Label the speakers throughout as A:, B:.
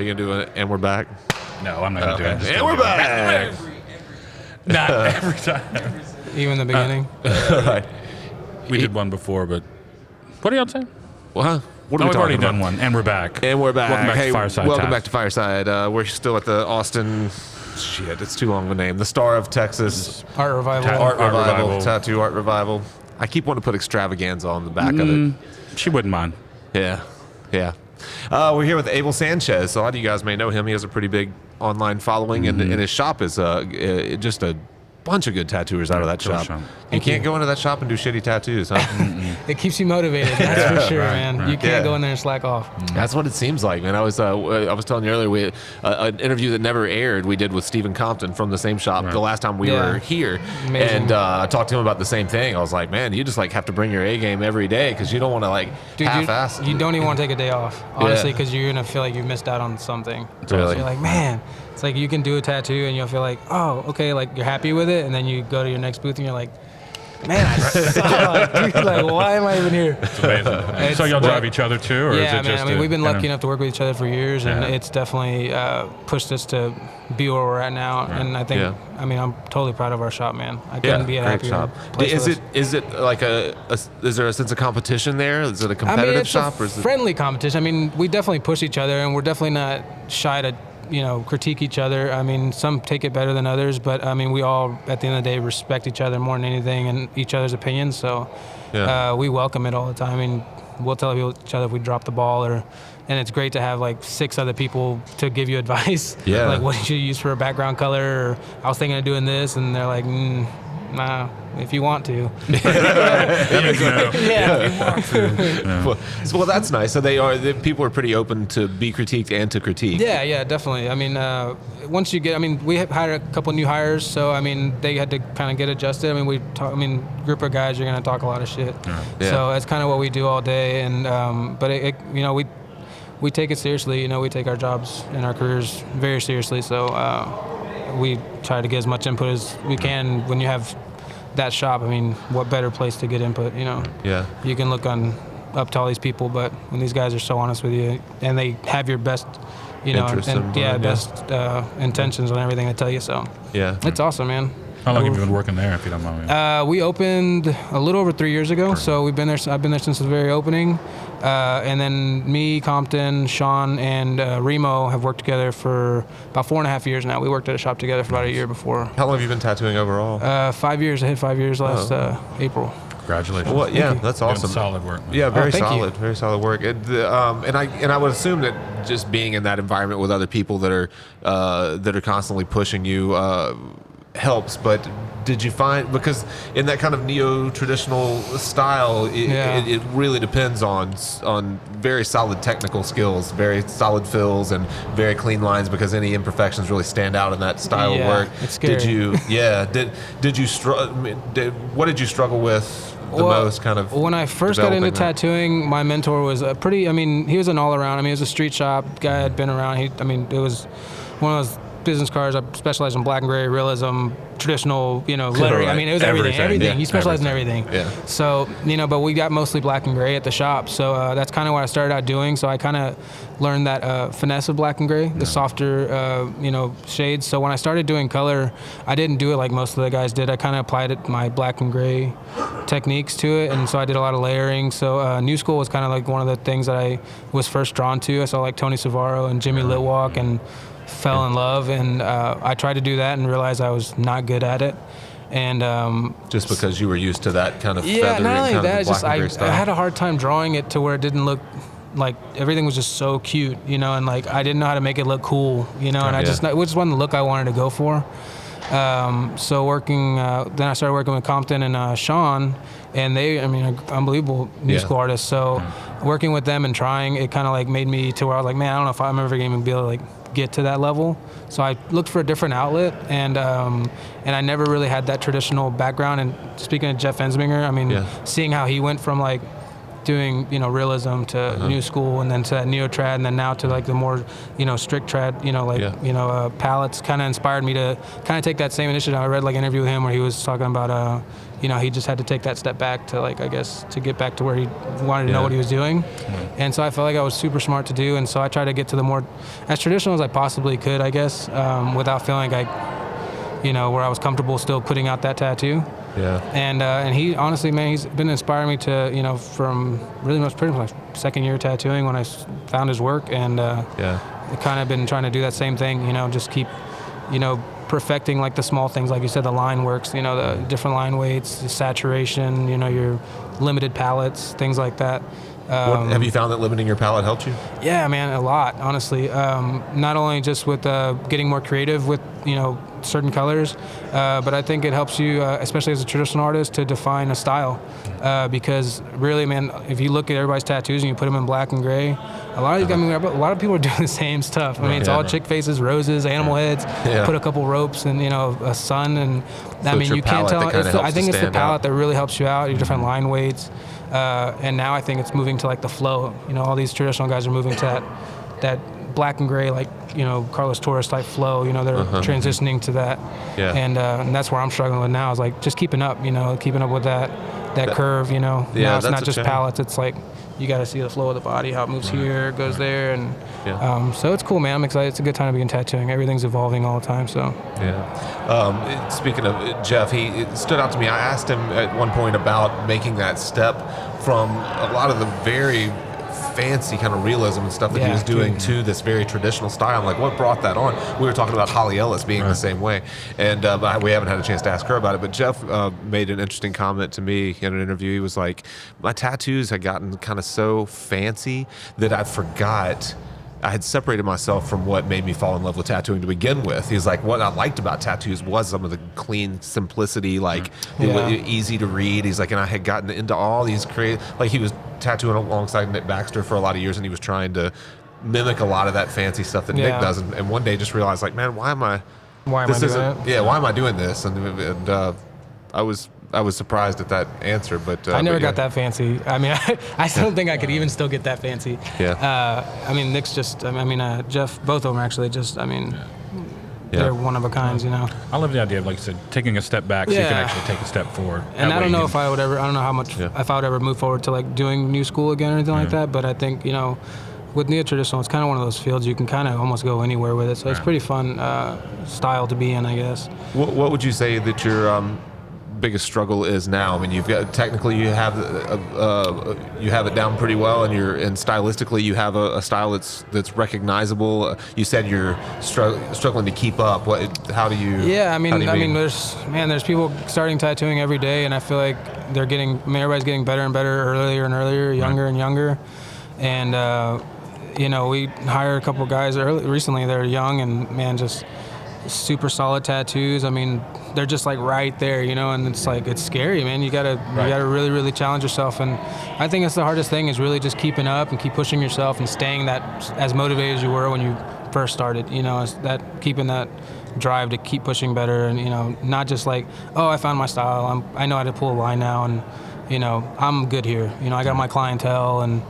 A: you going to do it? And we're back?
B: No, I'm not going to do it.
A: And we're back.
B: Not every time.
C: Even the beginning.
A: Right.
B: We did one before, but what are y'all saying?
A: What? What are we
B: We've already
A: talking
B: done
A: about?
B: one, and we're back.
A: And we're back.
B: Welcome back
A: hey,
B: to Fireside.
A: Welcome back to Fireside. We're still at the Austin. Shit, it's too long of a name. The Star of Texas
C: Art Revival.
A: Art Revival. Tattoo Art Revival. I keep wanting to put extravaganza on the back of it.
B: She wouldn't mind.
A: Yeah. We're here with Abel Sanchez. A lot of you guys may know him. He has a pretty big online following, and his shop is just a bunch of good tattooers out of that shop. You can't go into that shop and do shitty tattoos, huh?
C: It keeps you motivated, that's for sure, man.
B: right.
C: You can't go in there and slack off.
A: That's what it seems like, man. I was telling you earlier, an interview that never aired we did with Stephen Compton from the same shop the last time we were here.
C: Amazing.
A: And I talked to him about the same thing. I was like, man, you just like have to bring your A game every day because you don't want to half-ass.
C: You don't even want to take a day off, honestly, because you're going to feel like you missed out on something.
A: Really?
C: So you're like, man, it's like you can do a tattoo and you'll feel like, oh, okay, like you're happy with it, and then you go to your next booth and you're like, man, I suck, dude. Like, why am I even here?
B: It's amazing. So y'all drive each other too, or is it just?
C: I mean, we've been lucky enough to work with each other for years, and it's definitely pushed us to be where we're at now. Right. And I think, I mean, I'm totally proud of our shop, man. I couldn't be a happier
A: shop.
C: place.
A: Is it like is there a sense of competition there? Is it a competitive
C: it's
A: shop,
C: or is it friendly competition? I mean, we definitely push each other, and we're definitely not shy to critique each other. I mean, some take it better than others, but I mean, we all, at the end of the day, respect each other more than anything and each other's opinions. So we welcome it all the time. I mean, we'll tell each other if we drop the ball, and it's great to have like 6 other people to give you advice. Yeah. Like, what did you use for a background color? Or I was thinking of doing this, and they're like, nah, if you want to.
B: If you want to.
A: Well, that's nice. So people are pretty open to be critiqued and to critique.
C: Yeah, definitely. I mean, once you get, we have hired a couple new hires, so I mean, they had to kind of get adjusted. I mean, group of guys, you're gonna talk a lot of shit. Yeah. So that's kind of what we do all day, and but we take it seriously. We take our jobs and our careers very seriously. So we try to get as much input as we can when you have that shop. I mean, what better place to get input, Yeah. You can look up to all these people, but when these guys are so honest with you and they have your best, intentions on everything they tell you, so it's awesome, man.
B: How long have you been working there, if you don't mind me?
C: We opened a little over 3 years ago, so we've been there. I've been there since the very opening, and then me, Compton, Sean, and Remo have worked together for about 4.5 years now. We worked at a shop together for about a year before.
A: How long have you been tattooing overall?
C: 5 years. I hit 5 years last April.
B: Congratulations.
A: Well, that's awesome.
B: Doing solid work, man.
A: Yeah, very
C: solid.
A: Very solid work. And I would assume that just being in that environment with other people that are constantly pushing you helps. But did you find, because in that kind of neo-traditional style, it really depends on very solid technical skills, very solid fills, and very clean lines, because any imperfections really stand out in that style of work.
C: It's scary.
A: What did you struggle with the most, kind of?
C: When I first got into tattooing, my mentor was he was an all-around. He was a street shop guy, had been around. It was one of those business cards. I specialized in black and gray, realism, traditional, lettering. It was everything.
A: Yeah,
C: he specialized in everything.
A: Yeah.
C: So, but we got mostly black and gray at the shop. So that's kind of what I started out doing. So I kind of learned that finesse of black and gray, the softer, shades. So when I started doing color, I didn't do it like most of the guys did. I kind of applied my black and gray techniques to it, and so I did a lot of layering. So New School was kind of like one of the things that I was first drawn to. I saw like Tony Savaro and Jimmy Litwalk and fell in love, and I tried to do that and realized I was not good at it. And
A: just because you were used to that kind of feathery,
C: not only
A: kind
C: that,
A: of black and gray style.
C: I had a hard time drawing it to where it didn't look like everything was just so cute, and like I didn't know how to make it look cool, and it just wasn't the look I wanted to go for. So working, then I started working with Compton and Sean, and they, unbelievable New School artists. So working with them and trying, it kind of like made me to where I was like, man, I don't know if I'm ever going to be able to like get to that level. So I looked for a different outlet, and I never really had that traditional background. And speaking of Jeff Ensminger, seeing how he went from like doing, realism to new school, and then to that neo-trad, and then now to like the more, strict trad, pallets kind of inspired me to kind of take that same initiative. I read like an interview with him where he was talking about, he just had to take that step back to like, I guess, to get back to where he wanted to know what he was doing. And so I felt like I was super smart to do. And so I tried to get to the more, as traditional as I possibly could, I guess, without feeling like where I was comfortable still putting out that tattoo.
A: Yeah.
C: And he honestly, man, he's been inspiring me to, from really pretty much my second year tattooing when I found his work, and kind of been trying to do that same thing, just keep, perfecting like the small things, like you said, the line works, the different line weights, the saturation, your limited pallets, things like that.
A: Have you found that limiting your palette helped you?
C: Yeah, man, a lot, honestly. Not only just with getting more creative with, certain colors, but I think it helps you, especially as a traditional artist, to define a style. Because really, man, if you look at everybody's tattoos and you put them in black and gray, a lot of these, a lot of people are doing the same stuff. I mean, it's all chick faces, roses, animal heads, put a couple ropes and, a sun, and
A: so
C: I mean, you can't tell. I think it's the palette
A: out.
C: that really helps you out, your different line weights. And now I think it's moving to like the flow. All these traditional guys are moving to that black and gray, like, Carlos Torres type flow. They're transitioning to that. Yeah. And that's where I'm struggling with now, is like just keeping up with that curve. Now it's not just palettes. It's like you got to see the flow of the body, how it moves here, goes there, and so it's cool, man. I'm excited. It's a good time to be in tattooing. Everything's evolving all the time. So
A: speaking of Jeff, it stood out to me. I asked him at one point about making that step from a lot of the very fancy kind of realism and stuff that he was doing to this very traditional style. I'm like, what brought that on? We were talking about Holly Ellis being the same way, and we haven't had a chance to ask her about it, but Jeff made an interesting comment to me in an interview. He was like, my tattoos had gotten kind of so fancy that I forgot I had separated myself from what made me fall in love with tattooing to begin with. He's like, what I liked about tattoos was some of the clean simplicity, like it was easy to read. He's like, and I had gotten into all these like he was tattooing alongside Nick Baxter for a lot of years, and he was trying to mimic a lot of that fancy stuff that Nick does. And one day just realized, like, man, why am I doing this? And I was surprised at that answer, but
C: I never got that fancy. I mean, I still don't think I could even still get that fancy. I mean, Nick's just, Jeff, both of them actually just, they're one of a kind,
B: I love the idea of, like you said, taking a step back so you can actually take a step forward.
C: And I don't know if I would ever, I don't know how much, if I would ever move forward to like doing new school again or anything like that, but I think, with neo-traditional, it's kind of one of those fields you can kind of almost go anywhere with it, so it's pretty fun style to be in, I guess.
A: What would you say that your biggest struggle is now? I mean, you've got, technically you have it down pretty well, and stylistically you have a style that's recognizable. You said you're struggling to keep up. How do you?
C: Yeah, I mean, there's people starting tattooing every day, and I feel like everybody's getting better and better, earlier and earlier, younger and younger, and we hired a couple of guys recently. They're young and, man, just super solid tattoos. I mean, they're just like right there, and it's like, it's scary, man. You gotta really, really challenge yourself. And I think that's the hardest thing, is really just keeping up and keep pushing yourself and staying that as motivated as you were when you first started, is that keeping that drive to keep pushing better, and, not just like, oh, I found my style. I know how to pull a line now, and, I'm good here. I got my clientele and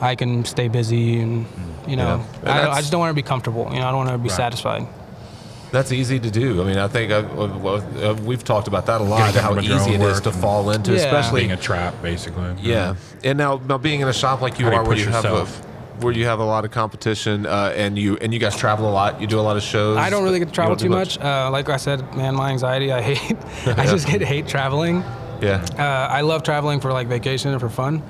C: I can stay busy, and, I just don't want to be comfortable. I don't want to be satisfied.
A: That's easy to do. I mean, I think we've talked about that a lot, how easy it is to fall into, especially
B: being a trap, basically.
A: Yeah. And now being in a shop like you are, where you have a lot of competition, and you guys travel a lot. You do a lot of shows.
C: I don't really get to travel too much. Like I said, man, my anxiety, I just hate traveling.
A: Yeah.
C: I love traveling for like vacation and for fun,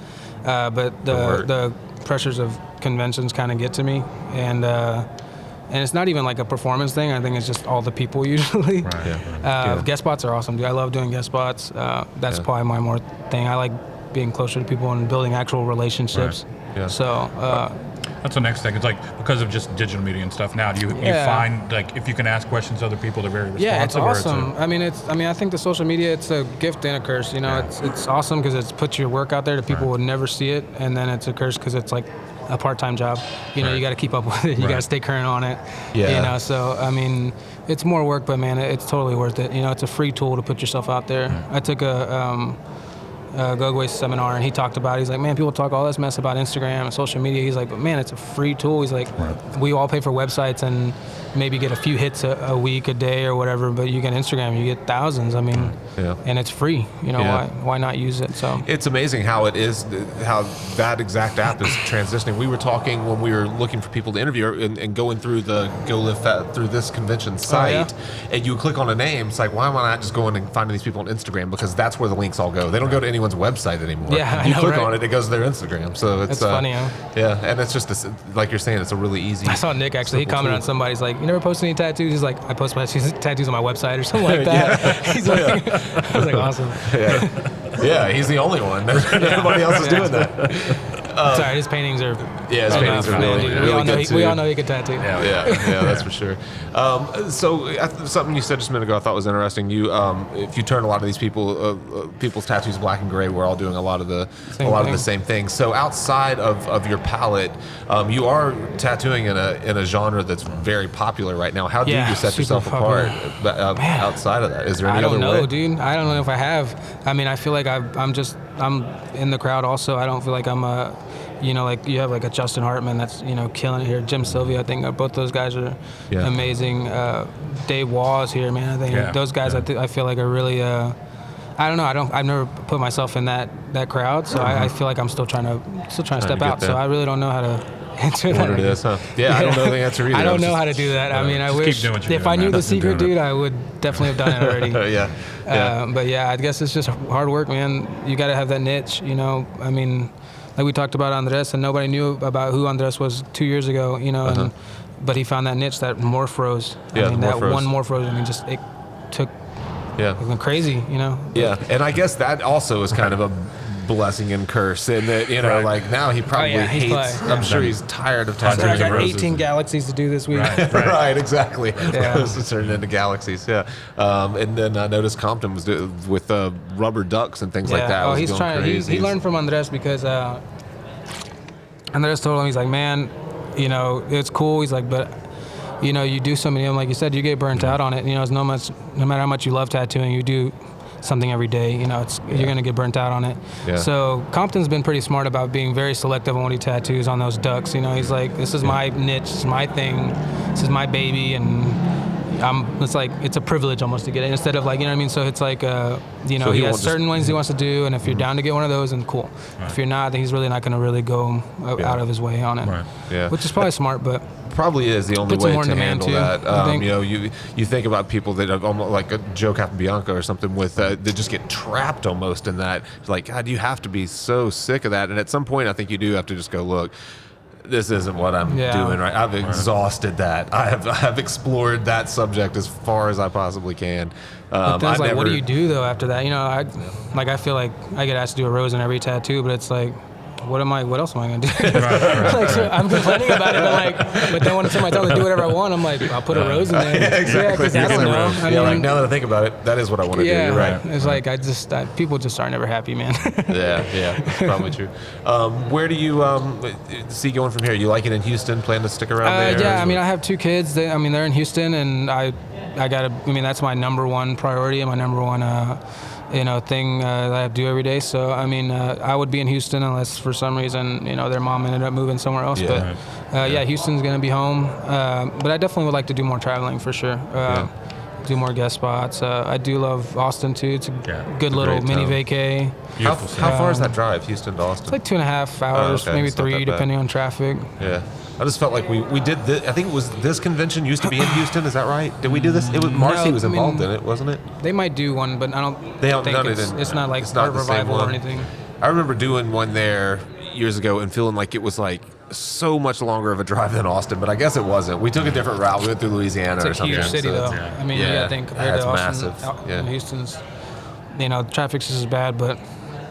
C: but the pressures of conventions kind of get to me, and it's not even like a performance thing. I think it's just all the people usually. Guest spots are awesome, dude. I love doing guest spots. That's probably my more thing. I like being closer to people and building actual relationships. So
B: that's the next thing. It's like, because of just digital media and stuff now, do you find, like, if you can ask questions to other people, they're very responsive?
C: Yeah, it's awesome. I think the social media, it's a gift and a curse. It's awesome because it puts your work out there that people would never see it, and then it's a curse because it's like a part-time job. You got to keep up with it. You got to stay current on it. So it's more work, but man, it's totally worth it. It's a free tool to put yourself out there. I took Gogway's seminar, and he talked about it. He's like, man, people talk all this mess about Instagram and social media. He's like, but man, it's a free tool. He's like, we all pay for websites and maybe get a few hits a week, a day, or whatever. But you get Instagram, you get thousands. I mean, and it's free. You know, why not use it? So
A: it's amazing how it is, how that exact app is transitioning. We were talking when we were looking for people to interview and going through the Go Live Fat through this convention site, and you click on a name. It's like, why am I not just going and finding these people on Instagram, because that's where the links all go. They don't go to anyone's website anymore.
C: Yeah,
A: you click on it, it goes to their Instagram. So it's
C: funny, huh?
A: Yeah, and it's just like you're saying, it's a really easy.
C: I saw Nick actually. He commented on somebody. He's like, "You never post any tattoos?" He's like, "I post my tattoos on my website or something like that." He's like, I was like, awesome.
A: Yeah, he's the only one. Nobody else is doing that.
C: Sorry, his paintings are.
A: Yeah, his paintings are really good too.
C: We all know he could tattoo.
A: Yeah, that's for sure. So something you said just a minute ago I thought was interesting. You, if you turn a lot of these people's tattoos black and gray, we're all doing a lot of the same things. So outside of your palette, you are tattooing in a genre that's very popular right now. How do you set yourself apart outside of that? Is there any other way? I don't know,
C: dude. I don't know if I have. I mean, I feel like I'm in the crowd also. I don't feel like I'm a. You know, like you have like a Justin Hartman that's, you know, killing it here. Jim Sylvia, I think both those guys are amazing. Dave Wall is here, man. I think those guys I feel like are really. I don't know. I've never put myself in that crowd, so I feel like I'm still trying to step out. So I really don't know how to answer that.
A: What it is, huh? Yeah, I don't know the answer either.
C: I don't know how to do that. I mean, I wish if I knew the secret, dude, I would definitely have done it already. But yeah, I guess it's just hard work, man. You got to have that niche, you know. I mean. Like we talked about Andres, and nobody knew about who Andres was 2 years ago, you know. But he found that niche, that morph rose. I mean, that one morph rose, I mean, just it took. It went crazy, you know.
A: Yeah, and I guess that also is kind of a blessing and curse in that, you know, like now he probably hates. I'm sure he's tired of tattooing.
C: I got 18 galaxies to do this week.
A: Right, exactly. It's turning into galaxies. And then I noticed Compton was with rubber ducks and things like that.
C: Oh, he's trying. He learned from Andres because Andres told him, he's like, man, you know, it's cool. He's like, but you know, you do so many of them, like you said, you get burnt out on it. You know, it's no matter how much you love tattooing, you do something every day, you know, you're going to get burnt out on it. So Compton's been pretty smart about being very selective on what he tattoos on those ducks. You know, he's like, this is my niche, this is my thing, this is my baby, and it's like, it's a privilege almost to get it, instead of like, you know what I mean? So it's like, you know, so he has certain ones he wants to do, and if you're down to get one of those, then cool. If you're not, then he's really not going to really go out of his way on it. Which is probably smart, but
A: probably is the only way to handle that. You know, you think about people that have almost like a Joe Capabianco or something with that just get trapped almost in that. Like, God, you have to be so sick of that. And at some point, I think you do have to just go, look, this isn't what I'm doing right. I've exhausted that. I've explored that subject as far as I possibly can.
C: But then it's like, what do you do though after that? You know, I feel like I get asked to do a rose in every tattoo, but it's like, what else am I gonna do? Like, so I'm complaining about it, but then when somebody tells me to do whatever I want, I'm like, I'll put a rose in there.
A: Exactly.
C: I don't know.
A: Like now that I think about it, that is what I want to do. You're right.
C: It's like people just are never happy, man.
A: Probably true. Where do you see going from here? You like it in Houston? Plan to stick around there?
C: Yeah, I mean, I have two kids. They're in Houston, and I mean, that's my number one priority and my number one thing that I do every day. So I mean, I would be in Houston unless for some reason, you know, their mom ended up moving somewhere else. Houston's gonna be home. But I definitely would like to do more traveling for sure. Do more guest spots. I do love Austin too. It's a good little mini vacay.
A: How far is that drive, Houston to Austin?
C: It's like 2.5 hours, maybe 3, depending on traffic.
A: Yeah. I just felt like we did this. I think it was this convention used to be in Houston. Is that right? Did we do this? It was Marcy was involved in it, wasn't it?
C: They might do one, but I don't think it's not like Art Revival or anything.
A: I remember doing one there years ago and feeling like it was like so much longer of a drive than Austin, but I guess it wasn't. We took a different route. We went through Louisiana or something.
C: It's a huge city, though. I mean, I think compared to Austin,
A: massive.
C: Houston's, you know, traffic's just as bad, but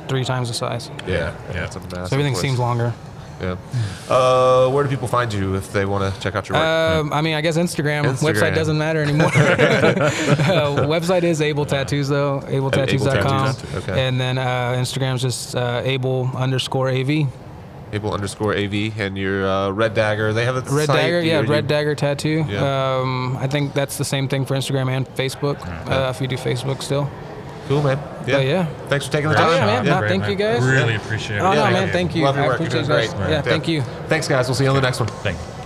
C: 3 times the size.
A: It's a massive
C: so everything seems longer.
A: Where do people find you if they want to check out your work?
C: I mean, I guess Instagram. Website doesn't matter anymore. Website is Abel Tattoos, though. AbelTattoos.com. And then Instagram's just Abel_AV.
A: Abel_AV. And your Red Dagger. They have a
C: Red
A: site.
C: Dagger, Red Dagger Tattoo. I think that's the same thing for Instagram and Facebook, if you do Facebook still.
A: Cool, man.
C: But yeah.
A: Thanks for taking the
C: Oh,
A: time.
C: yeah, man.
B: Yeah.
C: No,
B: Great,
C: thank
B: man.
C: you guys.
B: Really appreciate it.
C: Oh, no,
A: Yeah,
C: man. Thank you.
A: Love your
C: I
A: work. You're
C: appreciate
A: doing
C: you guys.
A: great.
C: Yeah, thank you.
A: Thanks, guys. We'll see you on the next one.
B: Thank you.